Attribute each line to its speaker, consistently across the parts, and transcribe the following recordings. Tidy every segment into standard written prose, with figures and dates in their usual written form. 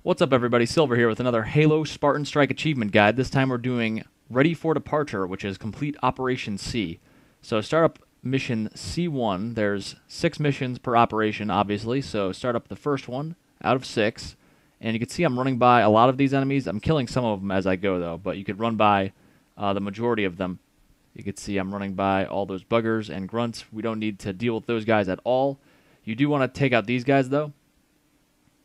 Speaker 1: What's up, everybody? Silver here with another Halo Spartan Strike Achievement Guide. This time we're doing Ready for Departure, which is Complete Operation C. So start up mission C1. There's 6 missions per operation, obviously, so start up the first one out of 6. And you can see I'm running by a lot of these enemies. I'm killing some of them as I go, though, but you could run by the majority of them. You can see I'm running by all those buggers and grunts. We don't need to deal with those guys at all. You do want to take out these guys, though.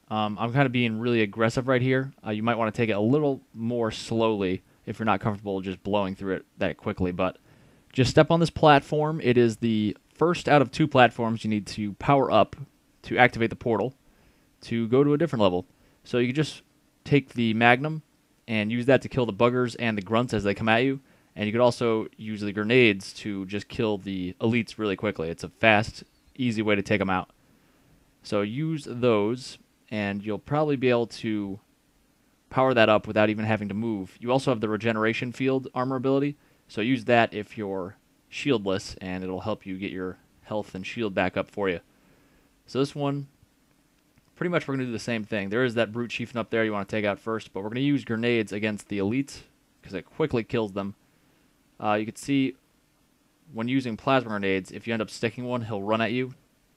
Speaker 1: I'm kind of being really aggressive right here. You might want to take it a little more slowly if you're not comfortable just blowing through it that quickly. But just step on this platform. It is the first out of 2 platforms you need to power up to activate the portal to go to a different level. So you can just take the Magnum and use that to kill the buggers and the grunts as they come at you. And you could also use the grenades to just kill the elites really quickly. It's a fast, easy way to take them out. So use those, and you'll probably be able to power that up without even having to move. You also have the regeneration field armor ability, so use that if you're shieldless, and it'll help you get your health and shield back up for you. So this one, pretty much we're going to do the same thing. There is that brute chieftain up there you want to take out first, but we're going to use grenades against the elites because it quickly kills them. You can see when using plasma grenades, if you end up sticking one, he'll run at you.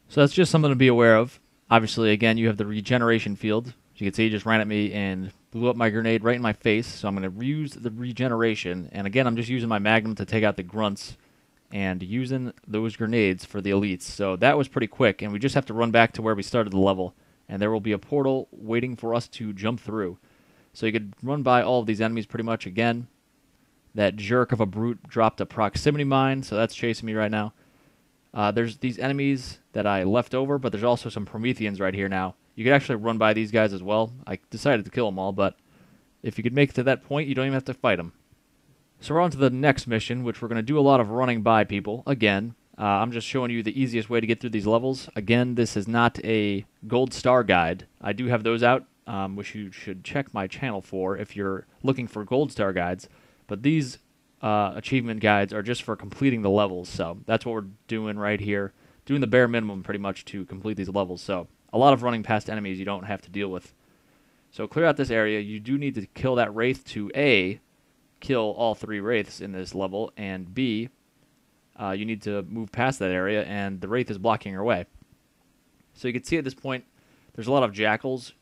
Speaker 1: So that's just something to be aware of. Obviously, again, you have the regeneration field. As you can see, he just ran at me and blew up my grenade right in my face. So I'm going to reuse the regeneration. And again, I'm just using my Magnum to take out the grunts and using those grenades for the elites. So that was pretty quick, and we just have to run back to where we started the level. And there will be a portal waiting for us to jump through. So you could run by all of these enemies pretty much again. That jerk of a brute dropped a proximity mine, so that's chasing me right now. There's these enemies that I left over, but there's also some Prometheans right here now. You could actually run by these guys as well. I decided to kill them all, but if you could make it to that point, you don't even have to fight them. So we're on to the next mission, which we're going to do a lot of running by people. Again, I'm just showing you the easiest way to get through these levels. Again, this is not a gold star guide. I do have those out, which you should check my channel for if you're looking for gold star guides. But these achievement guides are just for completing the levels, so that's what we're doing right here. Doing the bare minimum pretty much to complete these levels, so a lot of running past enemies you don't have to deal with. So clear out this area. You do need to kill that wraith to A, kill all 3 wraiths in this level, and B, you need to move past that area, and the wraith is blocking your way. So you can see at this point there's a lot of jackals,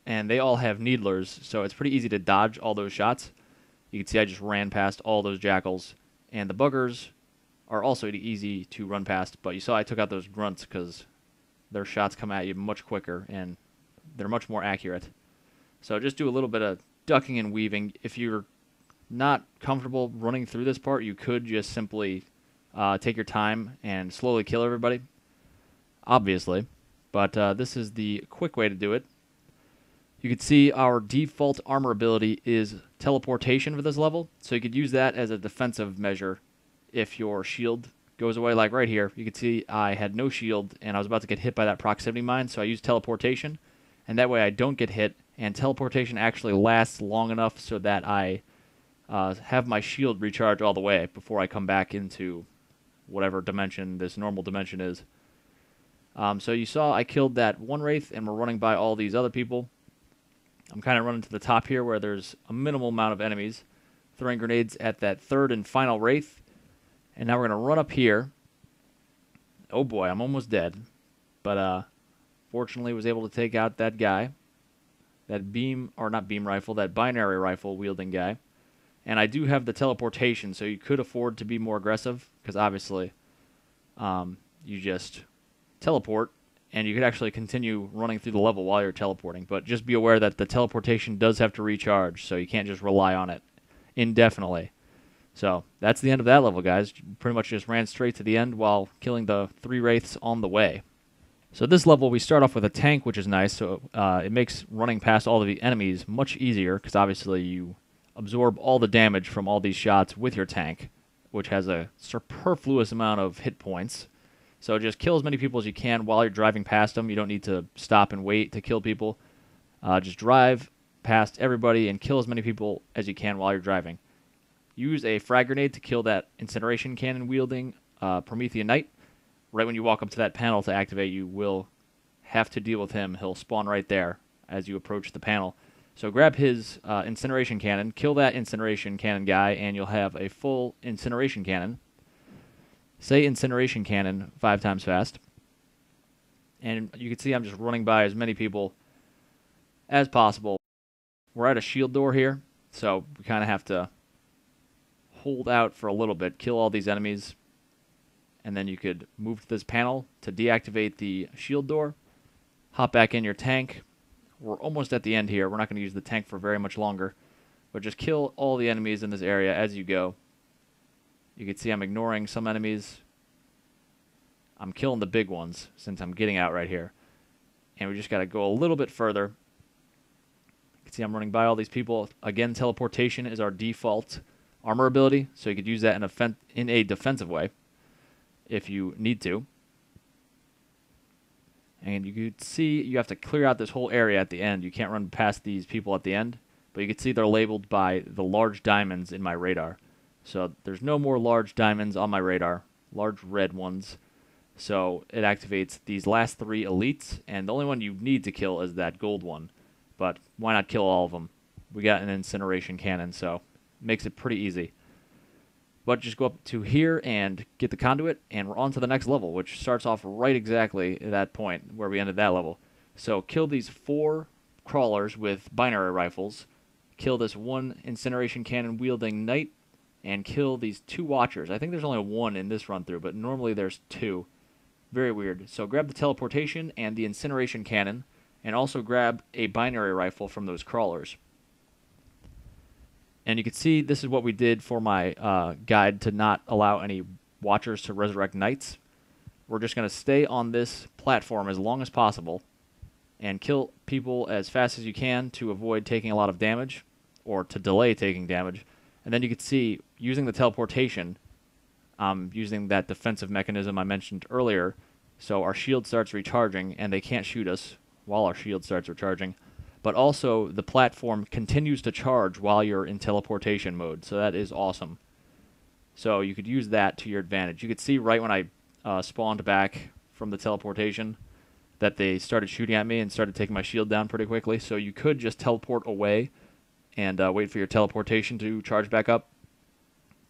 Speaker 1: and they all have needlers, so it's pretty easy to dodge all those shots. You can see I just ran past all those jackals, and the buggers are also easy to run past, but you saw I took out those grunts because their shots come at you much quicker, and they're much more accurate. So just do a little bit of ducking and weaving. If you're not comfortable running through this part, you could just simply take your time and slowly kill everybody, obviously, but this is the quick way to do it. You can see our default armor ability is teleportation for this level, so you could use that as a defensive measure if your shield goes away. Like right here, you can see I had no shield, and I was about to get hit by that proximity mine, so I used teleportation, and that way I don't get hit, and teleportation actually lasts long enough so that I have my shield recharge all the way before I come back into whatever dimension this normal dimension is. So you saw I killed that one wraith, and we're running by all these other people. I'm kind of running to the top here where there's a minimal amount of enemies, throwing grenades at that 3rd and final wraith. And now we're going to run up here. Oh boy, I'm almost dead. But fortunately was able to take out that guy. That that binary rifle wielding guy. And I do have the teleportation, so you could afford to be more aggressive, because obviously you just teleport. And you could actually continue running through the level while you're teleporting. But just be aware that the teleportation does have to recharge, so you can't just rely on it indefinitely. So that's the end of that level, guys. Pretty much just ran straight to the end while killing the 3 wraiths on the way. So this level, we start off with a tank, which is nice. So it makes running past all of the enemies much easier, because obviously you absorb all the damage from all these shots with your tank, which has a superfluous amount of hit points. So just kill as many people as you can while you're driving past them. You don't need to stop and wait to kill people. Just drive past everybody and kill as many people as you can while you're driving. Use a frag grenade to kill that incineration cannon wielding Promethean Knight. Right when you walk up to that panel to activate, you will have to deal with him. He'll spawn right there as you approach the panel. So grab his incineration cannon, kill that incineration cannon guy, and you'll have a full incineration cannon. Say incineration cannon 5 times fast. And you can see I'm just running by as many people as possible. We're at a shield door here, so we kind of have to hold out for a little bit, kill all these enemies, and then you could move to this panel to deactivate the shield door, hop back in your tank. We're almost at the end here. We're not going to use the tank for very much longer, but just kill all the enemies in this area as you go. You can see I'm ignoring some enemies. I'm killing the big ones since I'm getting out right here. And we just got to go a little bit further. You can see I'm running by all these people. Again, teleportation is our default armor ability, so you could use that in a defensive way if you need to. And you could see you have to clear out this whole area at the end. You can't run past these people at the end, but you can see they're labeled by the large diamonds in my radar. So there's no more large diamonds on my radar, large red ones. So it activates these last 3 elites, and the only one you need to kill is that gold one. But why not kill all of them? We got an incineration cannon, so it makes it pretty easy. But just go up to here and get the conduit, and we're on to the next level, which starts off right exactly at that point where we ended that level. So kill these 4 crawlers with binary rifles, kill this 1 incineration cannon wielding knight, and kill these 2 watchers. I think there's only 1 in this run through, but normally there's 2. Very weird. So grab the teleportation and the incineration cannon, and also grab a binary rifle from those crawlers. And you can see this is what we did for my guide to not allow any watchers to resurrect knights. We're just going to stay on this platform as long as possible and kill people as fast as you can to avoid taking a lot of damage or to delay taking damage. And then you can see using the teleportation, using that defensive mechanism I mentioned earlier, so our shield starts recharging and they can't shoot us while our shield starts recharging. But also, the platform continues to charge while you're in teleportation mode, so that is awesome. So you could use that to your advantage. You could see right when I spawned back from the teleportation that they started shooting at me and started taking my shield down pretty quickly. So you could just teleport away and wait for your teleportation to charge back up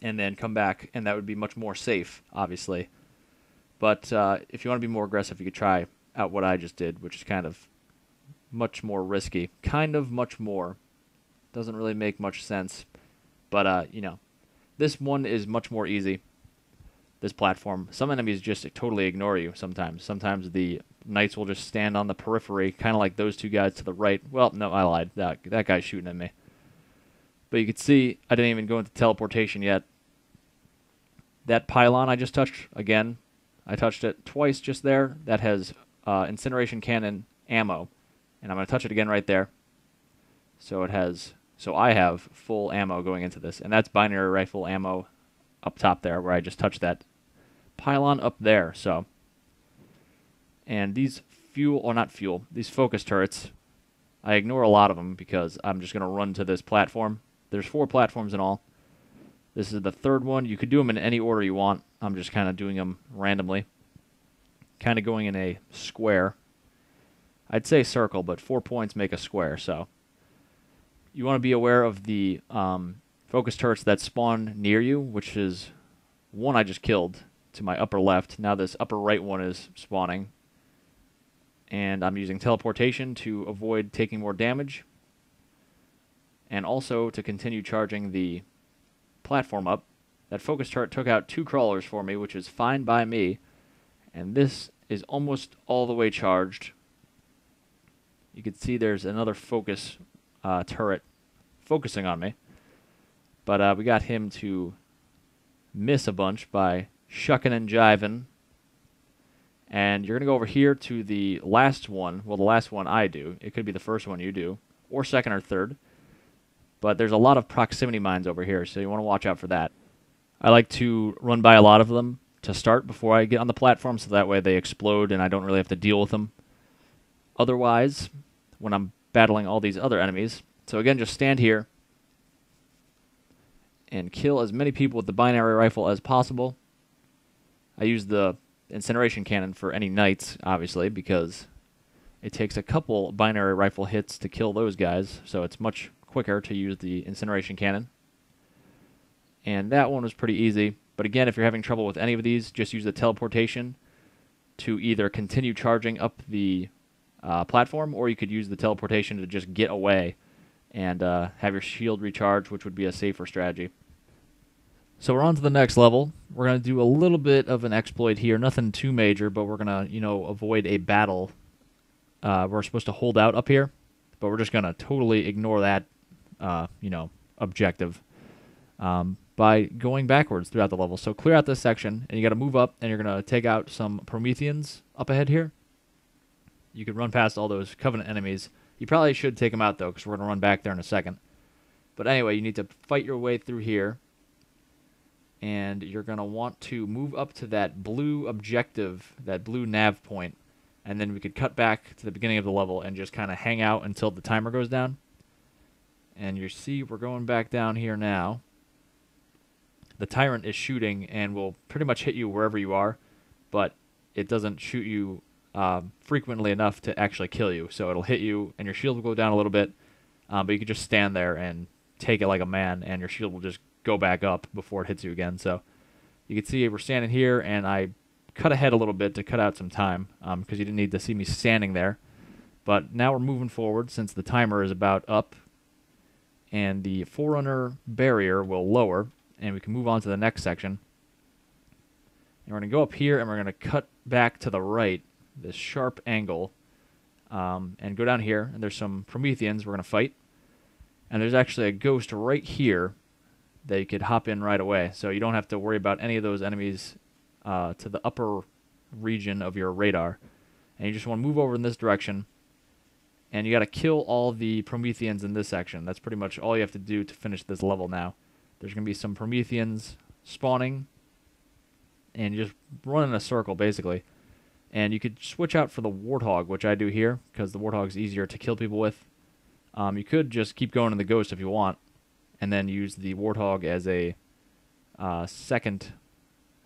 Speaker 1: and then come back, and that would be much more safe, obviously. But if you want to be more aggressive, you could try out what I just did, which is kind of much more risky. Kind of much more. Doesn't really make much sense. But, you know, this one is much more easy. This platform. Some enemies just totally ignore you sometimes. Sometimes the knights will just stand on the periphery, kind of like those 2 guys to the right. Well, no, I lied. That guy's shooting at me. But you can see I didn't even go into teleportation yet. That pylon I just touched, again, I touched it twice just there. That has incineration cannon ammo. And I'm going to touch it again right there. So I have full ammo going into this. And that's binary rifle ammo up top there where I just touched that pylon up there. So, and these these focus turrets, I ignore a lot of them because I'm just going to run to this platform. There's 4 platforms in all. This is the 3rd one. You could do them in any order you want. I'm just kind of doing them randomly. Kind of going in a square. I'd say circle, but 4 points make a square, so you want to be aware of the focus turrets that spawn near you, which is one I just killed to my upper left. Now this upper right one is spawning, and I'm using teleportation to avoid taking more damage, and also to continue charging the platform up. That focus turret took out 2 crawlers for me, which is fine by me, and this is almost all the way charged. You can see there's another focus turret focusing on me. But we got him to miss a bunch by shucking and jiving. And you're going to go over here to the last one. Well, the last one I do. It could be the first one you do, or second or third. But there's a lot of proximity mines over here, so you want to watch out for that. I like to run by a lot of them to start before I get on the platform, so that way they explode and I don't really have to deal with them. Otherwise, when I'm battling all these other enemies, so again, just stand here and kill as many people with the binary rifle as possible. I use the incineration cannon for any knights, obviously, because It takes a couple binary rifle hits to kill those guys, so it's much quicker to use the incineration cannon. And that one was pretty easy. But again, if you're having trouble with any of these, just use the teleportation to either continue charging up the platform, or you could use the teleportation to just get away and have your shield recharge, which would be a safer strategy. So we're on to the next level. We're going to do a little bit of an exploit here. Nothing too major, but we're going to, avoid a battle. We're supposed to hold out up here, but we're just going to totally ignore that, objective by going backwards throughout the level. So clear out this section, and you got to move up, and you're going to take out some Prometheans up ahead here. You could run past all those Covenant enemies. You probably should take them out, though, because we're going to run back there in a second. But anyway, you need to fight your way through here. And you're going to want to move up to that blue objective, that blue nav point, and then we could cut back to the beginning of the level and just kind of hang out until the timer goes down. And you see we're going back down here now. The Tyrant is shooting and will pretty much hit you wherever you are, but it doesn't shoot you frequently enough to actually kill you. So it'll hit you and your shield will go down a little bit, but you can just stand there and take it like a man, and your shield will just go back up before it hits you again. So you can see we're standing here, and I cut ahead a little bit to cut out some time because you didn't need to see me standing there. But now we're moving forward since the timer is about up, and the Forerunner barrier will lower, and we can move on to the next section. And we're going to go up here, and we're going to cut back to the right, this sharp angle, and go down here, and there's some Prometheans we're going to fight. And there's actually a ghost right here that you could hop in right away, so you don't have to worry about any of those enemies to the upper region of your radar. And you just want to move over in this direction, and you got to kill all the Prometheans in this section. That's pretty much all you have to do to finish this level now. There's going to be some Prometheans spawning, and you just run in a circle, basically. And you could switch out for the Warthog, which I do here, because the Warthog's easier to kill people with. You could just keep going in the Ghost if you want, and then use the Warthog as a second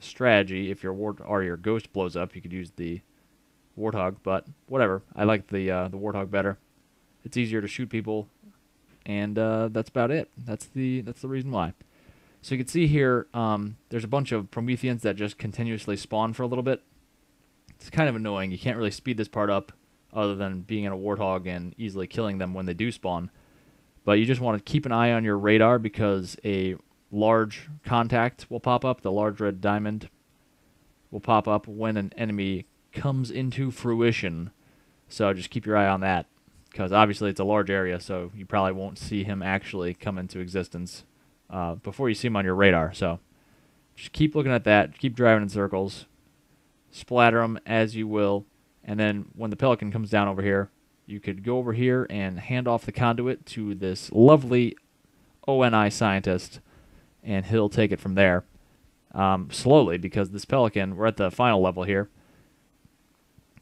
Speaker 1: strategy. If your Ghost blows up, you could use the Warthog, but whatever. I like the Warthog better. It's easier to shoot people, and that's about it. That's the reason why. So you can see here, there's a bunch of Prometheans that just continuously spawn for a little bit. It's kind of annoying. You can't really speed this part up other than being in a Warthog and easily killing them when they do spawn. But you just want to keep an eye on your radar because a large contact will pop up. The large red diamond will pop up when an enemy comes into fruition. So just keep your eye on that because obviously it's a large area, so you probably won't see him actually come into existence before you see him on your radar. So just keep looking at that. Keep driving in circles. Splatter them as you will. And then when the Pelican comes down over here, you could go over here and hand off the conduit to this lovely ONI scientist, and he'll take it from there slowly because this Pelican, we're at the final level here.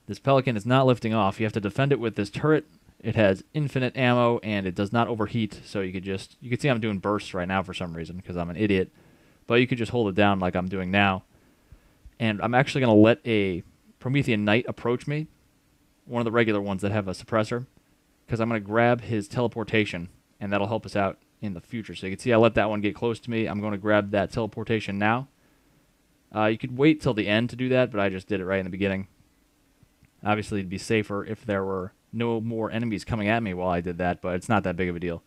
Speaker 1: This Pelican is not lifting off. You have to defend it with this turret. It has infinite ammo, and it does not overheat, so you could see I'm doing bursts right now for some reason because I'm an idiot. But you could just hold it down like I'm doing now. And I'm actually going to let a Promethean Knight approach me, one of the regular ones that have a suppressor, because I'm going to grab his teleportation, and that'll help us out in the future. So you can see I let that one get close to me. I'm going to grab that teleportation now. You could wait till the end to do that, but I just did it right in the beginning. Obviously, it'd be safer if there were no more enemies coming at me while I did that, but it's not that big of a deal.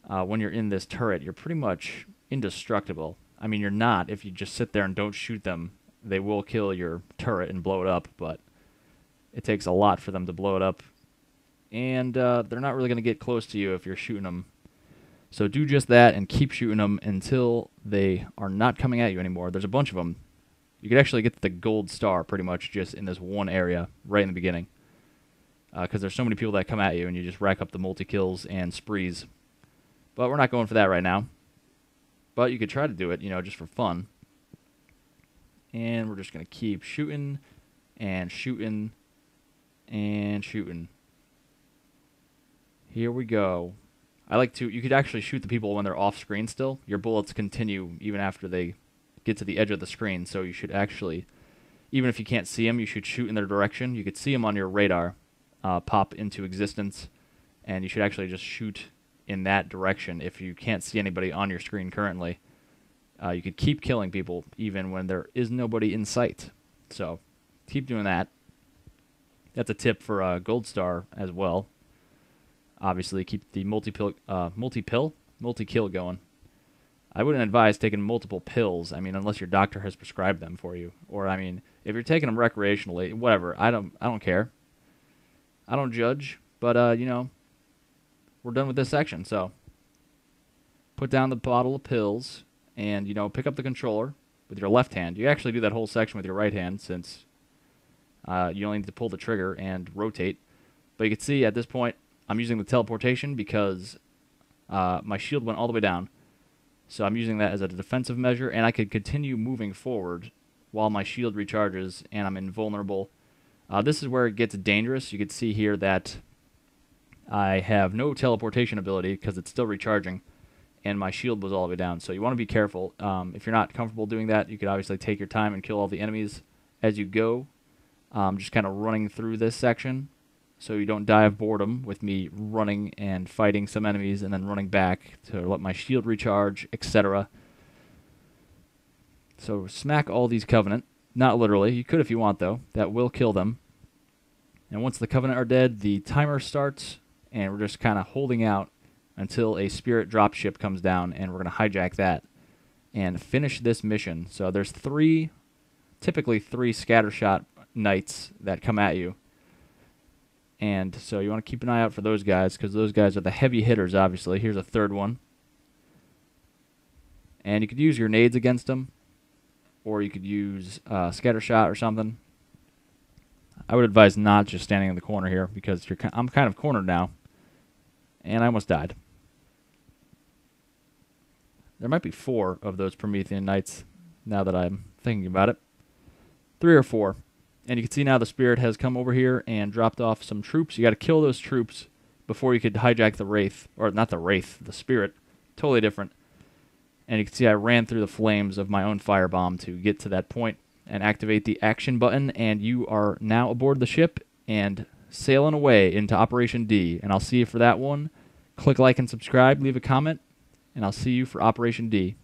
Speaker 1: When you're in this turret, you're pretty much indestructible. I mean, you're not if you just sit there and don't shoot them. They will kill your turret and blow it up, but it takes a lot for them to blow it up. And they're not really going to get close to you if you're shooting them. So do just that and keep shooting them until they are not coming at you anymore. There's a bunch of them. You could actually get the gold star pretty much just in this one area right in the beginning. Because there's so many people that come at you and you just rack up the multi-kills and sprees. But we're not going for that right now. But you could try to do it, just for fun. And we're just going to keep shooting and shooting and shooting. Here we go. You could actually shoot the people when they're off screen still. Your bullets continue even after they get to the edge of the screen, so you should actually, even if you can't see them, you should shoot in their direction. You could see them on your radar, pop into existence, and you should actually just shoot in that direction. If you can't see anybody on your screen currently, you could keep killing people even when there is nobody in sight. So keep doing that. That's a tip for Gold Star as well. Obviously, keep the multi-kill going. I wouldn't advise taking multiple pills. I mean, unless your doctor has prescribed them for you, or I mean, if you're taking them recreationally, whatever. I don't care. I don't judge. But you know, we're done with this section. So put down the bottle of pills, and you know, pick up the controller with your left hand. You actually do that whole section with your right hand, since you only need to pull the trigger and rotate. But you can see at this point, I'm using the teleportation because my shield went all the way down. So I'm using that as a defensive measure, and I could continue moving forward while my shield recharges and I'm invulnerable. This is where it gets dangerous. You can see here that I have no teleportation ability because it's still recharging, and my shield was all the way down. So you want to be careful. If you're not comfortable doing that, you could obviously take your time and kill all the enemies as you go. Just kind of running through this section so you don't die of boredom with me running and fighting some enemies and then running back to let my shield recharge, etc. So smack all these Covenant. Not literally. You could if you want, though. That will kill them. And once the Covenant are dead, the timer starts, and we're just kind of holding out until a Spirit dropship comes down, and we're going to hijack that and finish this mission. So there's typically three scattershot knights that come at you. And so you want to keep an eye out for those guys, because those guys are the heavy hitters, obviously. Here's a third one. And you could use your nades against them, or you could use scattershot or something. I would advise not just standing in the corner here, because I'm kind of cornered now, and I almost died. There might be 4 of those Promethean Knights, now that I'm thinking about it. 3 or 4. And you can see now the Spirit has come over here and dropped off some troops. You got to kill those troops before you could hijack the Wraith. Or not the Wraith, the Spirit. Totally different. And you can see I ran through the flames of my own firebomb to get to that point and activate the action button. And you are now aboard the ship and sailing away into Operation D. And I'll see you for that one. Click like and subscribe, leave a comment, and I'll see you for Operation D.